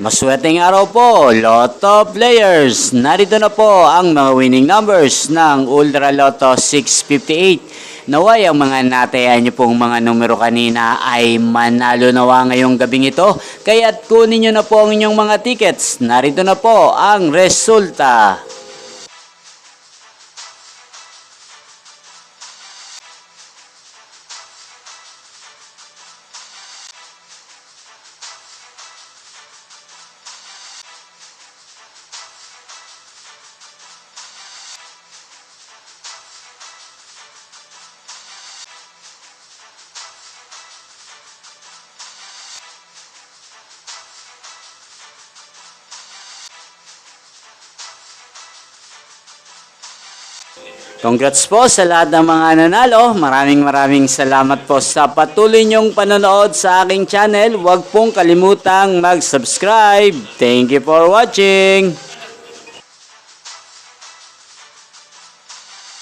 Maswerteng araw po, Lotto players! Narito na po ang mga winning numbers ng Ultra Lotto 658. Naway ang mga natayan niyo pong mga numero kanina ay manalo nawa ngayong gabing ito. Kaya't kunin niyo na po ang inyong mga tickets. Narito na po ang resulta. Congrats po sa lahat ng mga nanalo. Maraming salamat po sa patuloy niyong panonood sa aking channel. Huwag pong kalimutang mag-subscribe. Thank you for watching.